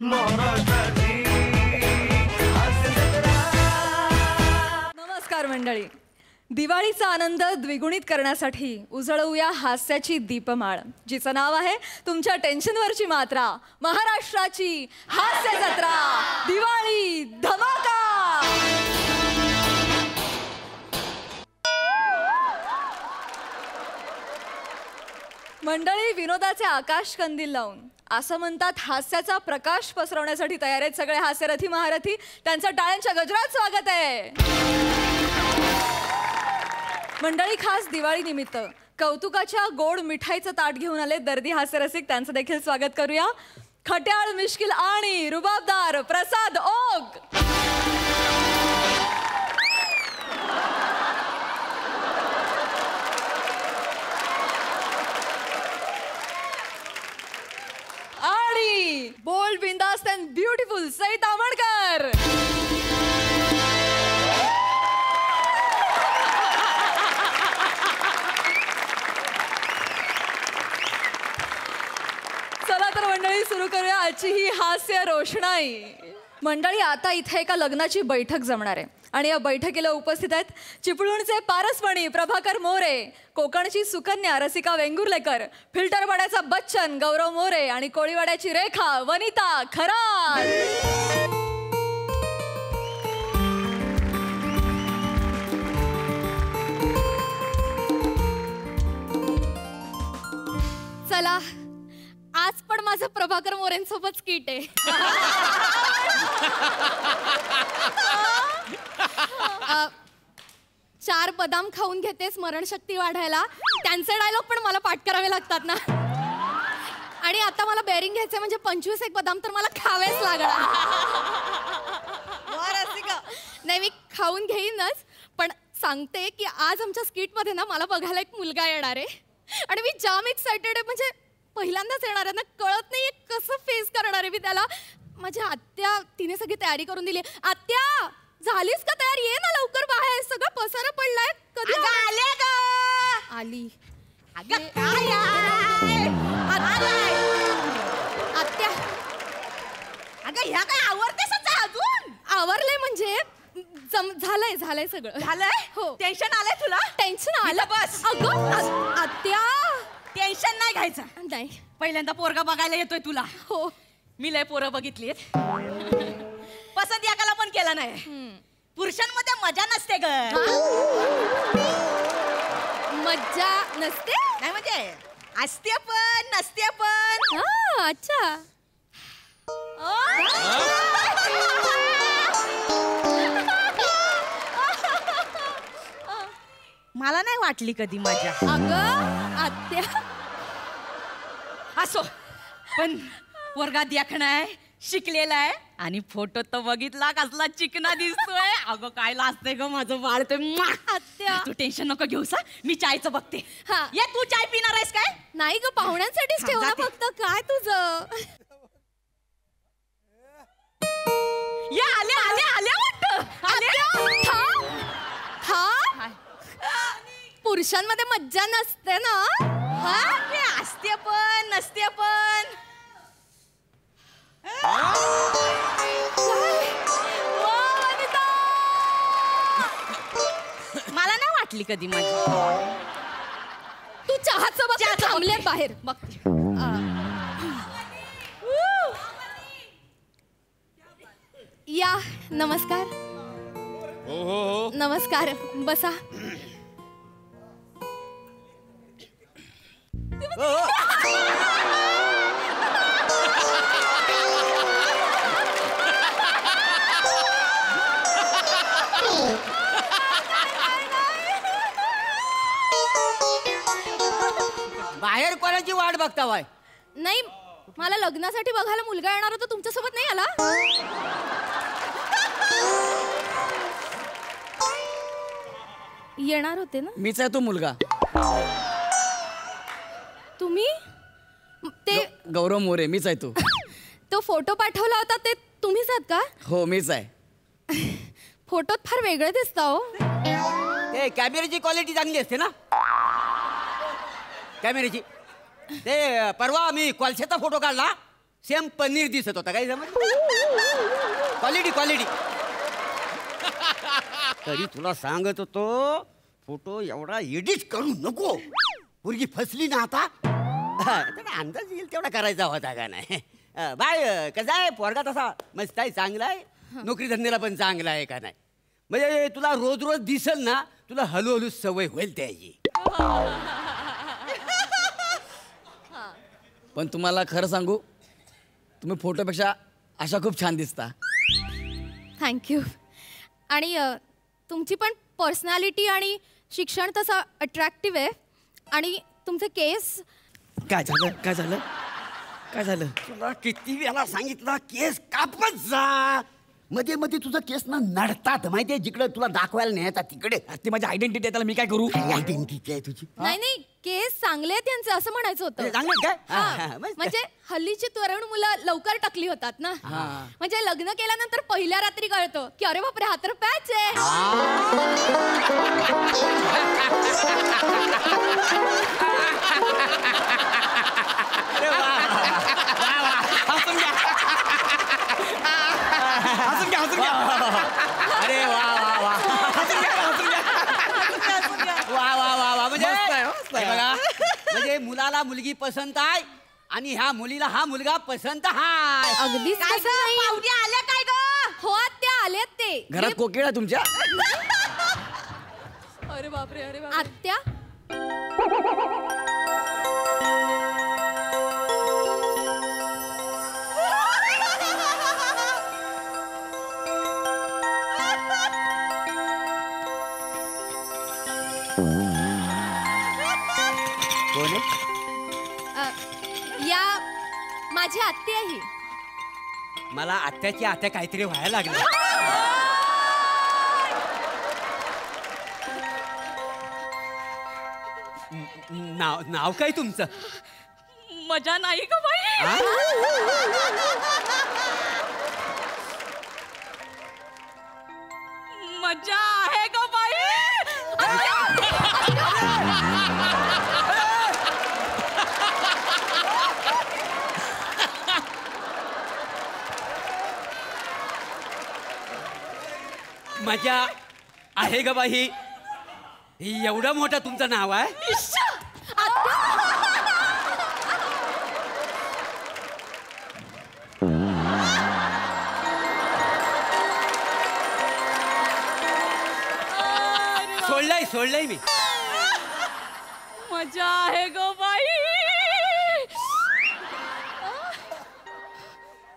नमस्कार मंडळी. दिवाळीचा आनंद द्विगुणित करण्यासाठी उजळवूया हास्याची दीपमाळ, जिचं नाव आहे तुमच्या टेन्शनवरची मात्रा. महाराष्ट्राची हास्य जत्रा, दिवाळी धमाका. मंडळी, विनोदाचे आकाश कंदील लावून असं म्हणतात हास्याचा प्रकाश पसरवण्यासाठी तयार आहेत सगळे हास्यरथी महारथी. त्यांचं टाळ्यांच्या गजरात स्वागत आहे. मंडळी, खास दिवाळी निमित्त कौतुकाच्या गोड मिठाईचं ताट घेऊन आले दर्दी हास्यरसिक. त्यांचं देखील स्वागत करूया. खट्याळ, मिश्किल आणि रुबाबदार प्रसाद ओक. आणि bold, बिंदास्त and beautiful Sai Tamankar. चला तर मंडळी, सुरू करूया आजची ही हास्य रोषणाई. मंडळी, आता इथे एका लग्नाची बैठक जमणार आहे आणि या बैठकीला उपस्थित आहेत चिपळूणचे पारसमणी प्रभाकर मोरे, कोकणची सुकन्या रसिका वेंगुर्लेकर, फिल्टरवाड्याचा बच्चन गौरव मोरे आणि कोळीवाड्याची रेखा वनिता खरात. चला, आज पण माझं प्रभाकर मोरेंसोबत स्किट आहे. चार बदाम खाऊन घेते स्मरणशक्ती वाढायला, त्यांचे डायलॉग पण मला पाठ करावे लागतात ना. आणि आता मला बेअरिंग घ्यायचे म्हणजे 25 एक बदाम तर मला खावेच लागणार. नाही, मी खाऊन घेईनच, पण सांगते की आज आमच्या स्किटमध्ये ना मला बघायला एक मुलगा येणार आहे आणि मी जाम एक्सायटेड आहे. म्हणजे पहिल्यांदाच येणार आहे ना, कळत नाहीये कसं फेस करणार आहे मी त्याला. माझ्या आत्या, तिने सगळी तयारी करून दिली. आत्या, झालीस का तयार? ये ना लवकर बाहेर, सगळं पसारा पडलाय. कधी आले ग? आली. आत्या, अगं ह्या काय आवरतेस अजून? आवरलंय म्हणजे झालंय झालंय सगळं झालंय. हो. टेन्शन आलंय तुला? टेन्शन आलं. बस. अगं आत्या, टेन्शन नाही घ्यायचं. नाही. पहिल्यांदा पोरगा बघायला येतोय तुला. हो. मी लय पोरं बघितलीत, पसंत एकाला पण केला नाही. पुरुषांमध्ये मजा नसते ग. मज्जा नसते? नाही म्हणजे असते पण नसते पण. अच्छा. मला नाही वाटली कधी मजा. अगं आत्या, असो, पण पोरगा देखणा आहे, शिकलेला आहे आणि फोटो तर बघितला कसला चिकना दिसतोय. अगं काय लाजते ग माझं बाळ. ते आत्या, तू टेन्शन नको घेऊसा, मी चायचं बघते. हा. ये, तू चाय पिणार आहेस काय? नाही ग, पाहुण्यांसाठीच ठेवला फक्त. काय तुझं? ये, आले आले आले वाटतं. पुरुषांमध्ये मज्जा नसते ना? असते पण नसते पण. मला नाही वाटली कधी मजा. तू चहाचं बघ, थांबले बाहेर बघ. या, नमस्कार. नमस्कार, बसा. बाहेर कोणाची वाट बघता वाय? नाही, मला लग्नासाठी बघायला मुलगा येणार होता, तुमच्यासोबत नाही आला? येणार होते ना? मीच आहे तो मुलगा. तुम्ही? ते गौरव मोरे, मीच आहे तो. तो फोटो पाठवला होता ते तुम्हीच आहात का? हो, मीच आहे. फोटोत फार वेगळे दिसता हो. ते कॅमेऱ्याची क्वालिटी चांगली असते ना, कॅमेऱ्याची. ते परवा मी कोलशाचा फोटो काढला, सेम पनीर दिसत होता. काही समज क्वालिटी तरी तुला सांगत होतो फोटो एवढा एडिट करू नको. पोरगी फसली ना आता. त्याला अंदाज येईल तेवढा करायचा होता का नाही. बाय कसा आहे पोरगा तसा मस्त आहे चांगला आहे. नोकरी धंद्याला पण चांगला आहे का नाही. म्हणजे तुला रोज रोज दिसल ना तुला हळूहळू सवय होईल त्याची. पण तुम्हाला खरं सांगू तुम्ही फोटोपेक्षा अशा खूप छान दिसता. थँक्यू. आणि तुमची पण पर्सनॅलिटी आणि शिक्षण तसं अट्रॅक्टिव्ह आहे. आणि तुमचे केस. काय झालं तुला किती वेळा सांगितलं केस कापत जा. मध्ये मध्ये तुझं केस ना नडतात माहितीये. जिकडे तुला दाखवायला न्यायचा तिकडे. ती माझी आयडेंटिटी आहे त्याला मी काय करू. आयडेंटिटी आहे तुझी. नाही केस चांगले आहेत त्यांचे असं म्हणायचं होतं. चांगलं काय हा, म्हणजे हल्लीची तरुण मुलं लवकर टकली होतात ना. म्हणजे लग्न केल्यानंतर पहिल्या रात्री कळतं की अरे बापरे हा तर पॅच आहे. अरे वा म्हणजे बघा म्हणजे मुलाला मुलगी पसंत आहे आणि ह्या मुलीला हा मुलगा पसंत आहे. अगदीच तसं नाही. आल्या काय ग? हो आत्या आलेत ते. घरात कोकिळ आहे तुमच्या. अरे बापरे आत्या कोण आहे? या माझी आत्या आहे ही. मला आत्याची आत्या काहीतरी व्हायला लागलं. नाव काय तुमचं? मजा नाही का बाई. मजा आहे का बाई. मजा आहे ग बाई. एवढं मोठं तुमचं नाव आहे. सोडलंय मी. मजा आहे ग बाई.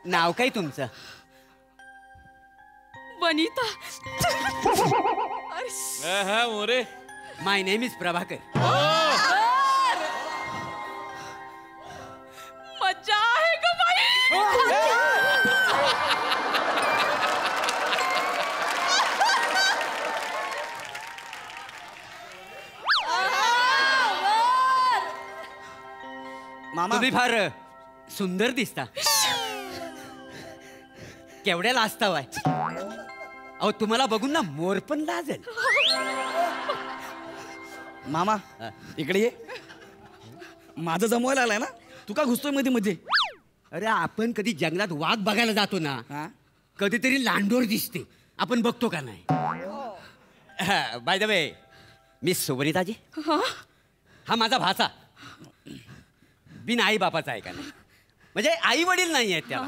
नाव काय तुमचं? वनिता. मोरे माय नेम इज प्रभाकर. मजा आहे ग बाई. मामा तुम्ही फार सुंदर दिसता. केवढ्या लाजतावाय. अहो तुम्हाला बघून ना मोर पण लाजेल. मामा इकडे ये. माझं जमवायला आलाय ना तू का घुसतोय मध्ये मध्ये. अरे आपण कधी जंगलात वाघ बघायला जातो ना हा कधीतरी लांडोर दिसते. आपण बघतो का नाही. बाय द वे मिस सुवनिताजी हा माझा भाचा बिन आई बापाचा आहे का नाही. म्हणजे आई वडील नाही आहेत त्याला.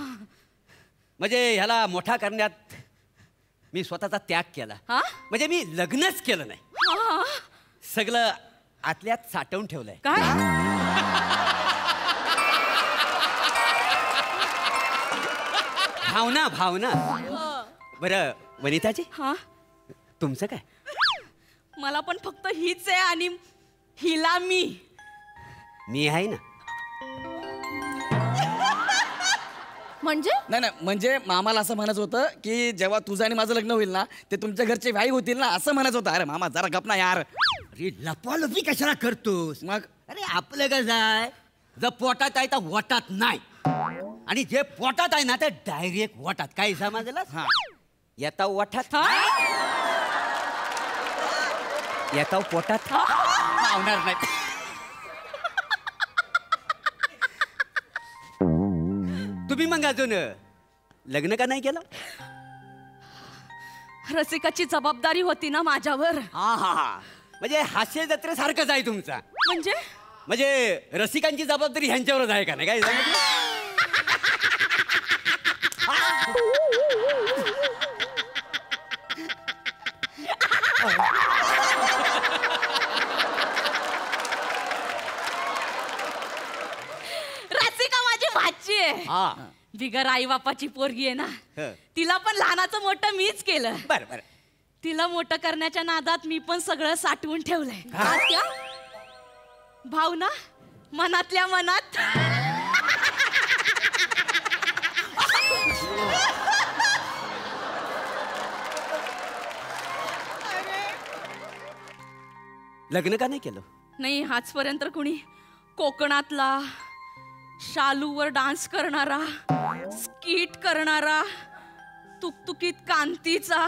म्हणजे ह्याला मोठा करण्यात मी स्वतःचा त्याग केला. म्हणजे मी लग्नच केलं नाही. सगळं आतल्यात साठवून ठेवलंय. काय भावना. बरं वनिताजी हा तुमचं काय? मला पण फक्त हीच आहे आणि हिला मी आहे ना. म्हणजे नाही म्हणजे मामाला असं म्हणायचं होतं की जेव्हा तुझं आणि माझं लग्न होईल ना ते तुमच्या घरचे व्याई होतील ना असं म्हणायचं होतं. अरे मामा जरा गप ना यार. अरे लपवालपी कशाला करतोस. मग अरे आपलं कसं आहे जर पोटात आहे तर वटात नाही. आणि जे पोटात आहे ना ते डायरेक्ट वटात. काय समजलं. हा येता वठात येता पोटात आवणार नाही. तुम्ही मग अजून लग्न का नाही केलं? रसिकाची जबाबदारी होती ना माझ्यावर. हा हा हा, म्हणजे हास्य जत्रेसारखंच आहे तुमचा. म्हणजे रसिकांची जबाबदारी ह्यांच्यावरच आहे का नाही काय? रसिका माझी भाची आहे. हा बिगर आई बापाची पोरगी आहे ना. हं. तिला पण लहानाचं मोठं मीच केलं. बर बर. तिला मोठं करण्याच्या नादात मी पण सगळं साठवून ठेवलंय. आत्या भावना मनातल्या मनात. लग्न का नाही केलं? नाही आजपर्यंत कुणी कोकणातला शालूवर डान्स करणारा, स्कीट करणारा, तुकतुकीत कांतीचा,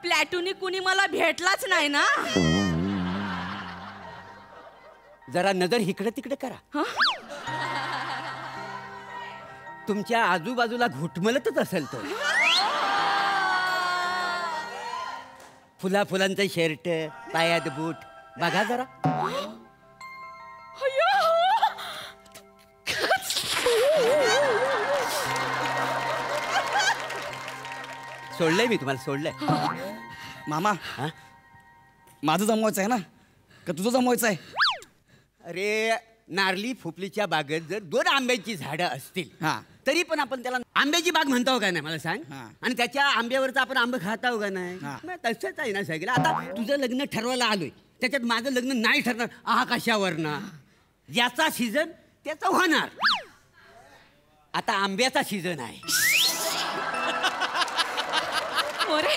प्लॅटुनी कुणी मला भेटलाच नाही ना. जरा नजर इकडे तिकडे करा. तुमच्या आजूबाजूला घुटमलतच असेल तो. फुलांचं शर्ट, पायात बूट बघा जरा. सोडलंय मी तुम्हाला, सोडलंय. मामा हा? माझं जमवायचं आहे ना का तुझं जमवायचं आहे? अरे नारली फुफलीच्या बागेत जर 2 आंब्याची झाडं असतील हा. तरी पण आपण त्याला आंब्याची बाग म्हणतो का नाही मला सांग? हा. आणि त्याच्या आंब्यावरचं आपण आंबे खाताव का नाही? हा. मग तसंच आहे ना सगळं. आता तुझं लग्न ठरवायला आलोय, त्याच्यात माझं लग्न नाही ठरणार. कशावर ना? ज्याचा सीझन त्याचा होणार. आता आंब्याचा सीझन आहे. मोरे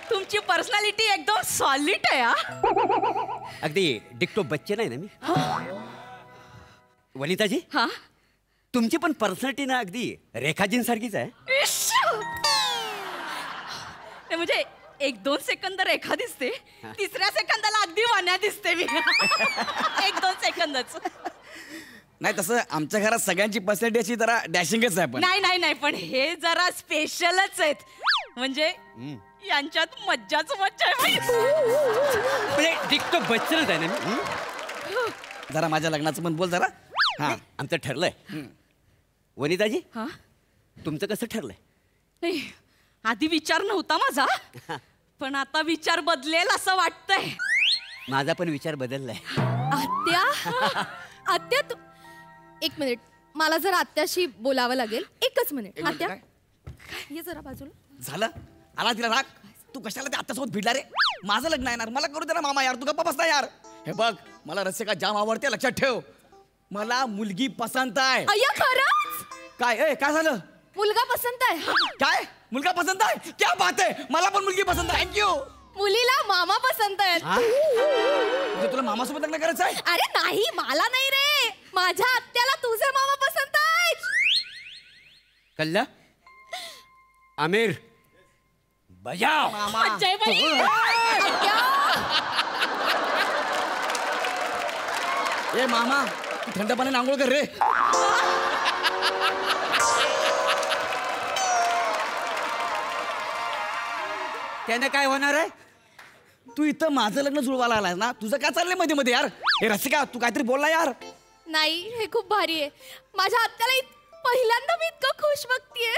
तुमची पर्सनॅलिटी एकदम सॉलिड आहे. अगदी डिक्टो बच्चन आहे ना मी. वनिताजी, हा तुमची पण पर्सनॅलिटी ना अगदी रेखाजींसारखीच आहे. ते म्हणजे 1-2 सेकंद रेखा दिसते, 3ऱ्या सेकंदाला अगदी वाण्या दिसते मी. 1-2 सेकंदच. नाही तसं आमच्या घरात सगळ्यांची पर्सनॅलिटी अशी जरा डॅशिंगच आहे. पण नाही पण हे जरा स्पेशलच आहेत. म्हणजे यांच्यात मज्जाच मज्जा आहे. म्हणजे डिक्टो बच्चनच आहे ना मी. जरा माझ्या लग्नाचं पण बोल जरा. हा आमचं ठरलंय. वनिताजी, हा तुमचं कसं ठरलंय? नाही आधी विचार नव्हता माझा, पण आता विचार बदलेल असं वाटतंय. माझा पण विचार बदललाय. आत्या तू 1 मिनिट, मला जरा आत्याशी बोलावं लागेल. 1च मिनिट. एक मिनिट, आत्या काय? ये जरा बाजूला. झालं आला तिला राग. तू कशाला ते आत्तासोबत भिडला रे? माझं लग्न आहे ना, मला करू दे ना मामा. यार तू गप्पा बसता यार. हे बघ मला रसिका जाम आवडते, लक्षात ठेव. मला मुलगी पसंत आहे. अय्या खरंच? काय झालं? मुलगा पसंत आहे. काय मुलगा पसंत आहे? क्या बात आहे. मला पण मुलगी पसंत आहे. थँक्यू. मुलीला मामा पसंत आहेत. म्हणजे तुला मामासोबत लग्न करायचं आहे? अरे नाही, मला नाही रे, माझ्या आत्याला तुझे मामा पसंत आहेत. कल्ला आमिर बजाव. मज्जा आहे बाई. ए मामा तू थंड पाण्याने आंघोळ कर रे. त्याने काय होणार आहे? तू इथं माझं लग्न जुळवायला आलाय ना, तुझं काय चाललंय मध्ये मध्ये यार? हे रसिका तू काहीतरी बोलला यार. नाही, हे खूप भारी आहे. माझ्या आत्याला पहिल्यांदा मी इतकं खुश बघतीये.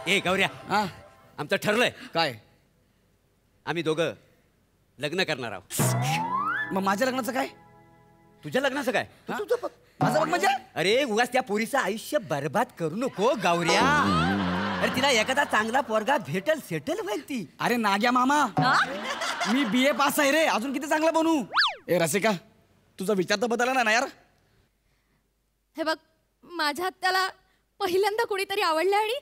ए गौऱ्या, हा आमचं ठरलंय. काय? आम्ही दोघं लग्न करणार आहोत. मग माझ्या लग्नाचं काय? तुझ्या लग्नाचं काय? हा? तुझं बघ. माझं बघ म्हणजे? अरे उगाच त्या पोरीचं आयुष्य बर्बाद करू नको गौऱ्या. अरे तिला एखादा चांगला पोरगा भेटल, सेटल व्हायल ती. अरे नाग्या मामा, मी BA पास आहे रे, अजून किती चांगला बनू. ए रसिका तुझा विचार तर बदलला ना यार. हे बघ, माझ्या आत्याला पहिल्यांदा कुणीतरी आवडलंय आणि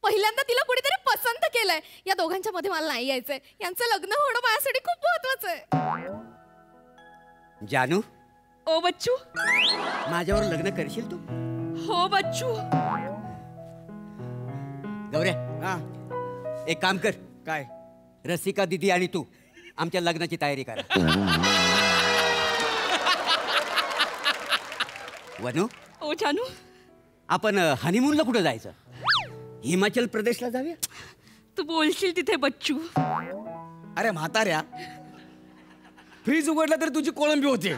पहिल्यांदा तिला कुणीतरी पसंत केलंय. या दोघांच्या मध्ये मला नाही यायचंय. यांचं लग्न होणं माझ्यासाठी खूप महत्वाचं आहे. जानू, ओ बच्चू, माझ्यावर लग्न करशील तू? हो बच्चू. गौऱ्या, हा एक काम कर. काय? रसिका दीदी आणि तू आमच्या लग्नाची तयारी करा. वनू ओ जानू आपण हनीमूनला कुठं जायचं? हिमाचल प्रदेशला जाऊया. तू बोलशील तिथे बच्चू. अरे म्हाताऱ्या, फ्रीज उघडला तरी तुझी कोळंबी होते.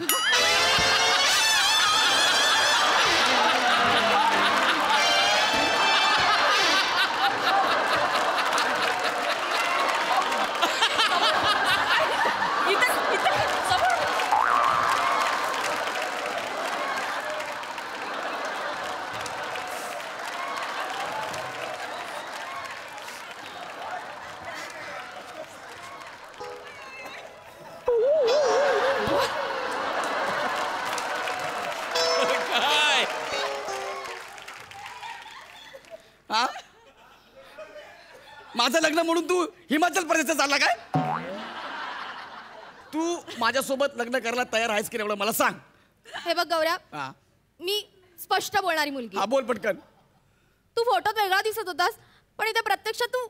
हा? माझं लग्न म्हणून तू हिमाचल प्रदेशला चालला काय? तू माझ्यासोबत लग्न करायला तयार आहेस की नाही एवढं मला सांग. हे बघ गौऱ्या, हा मी स्पष्ट बोलणारी मुलगी. हा, बोल पटकन. तू फोटोत वेगळा दिसत होतास, पण इथे प्रत्यक्षात तू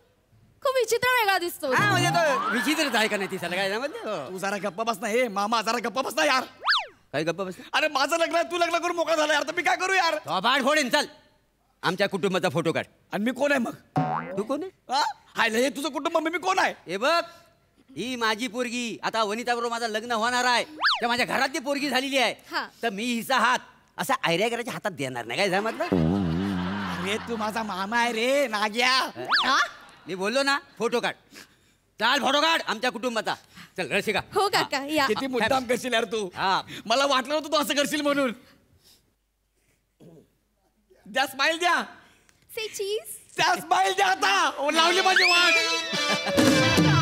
खूप विचित्र वेगळा दिसतो. हा म्हणजे तो विचित्रच आहे का नाही ती सगळं काय त्यामध्ये? तू जरा गप्पा बस ना. हे मामा जरा गप्पा बस ना यार. काही गप्पा बस. अरे माझं लग्न आहे, तू लग्न करून मोकळा झाला यार, तर मी काय करू यार? बाड फोडेन. चल आमच्या कुटुंबाचा फोटो काढ. आणि मी कोण आहे मग? तू कोण आहे? हा? हायला, हे तुझं कुटुंब, मी कोण आहे? हे बघ, ही माझी पोरगी. आता वनिताबरोबर माझं लग्न होणार आहे, त्या माझ्या घरातली पोरगी झालेली आहे. हा. तर मी हिचा हात असा आयऱ्या करायच्या हातात देणार नाही. काय समजलं? अरे तू माझा मामा आहे रे नाग्या. हा? मी बोललो ना, फोटो काढ. चाल फोटो काढ आमच्या कुटुंबाचा. चल रसिका. हो काका, या. किती मुद्दाम करशील यार तू. हा. मला वाटलं नव्हतं तू असं करशील म्हणून. द्या स्माइल द्या. Say cheese. त्या स्माइल द्या आता. ओ, लावली माझी वाट.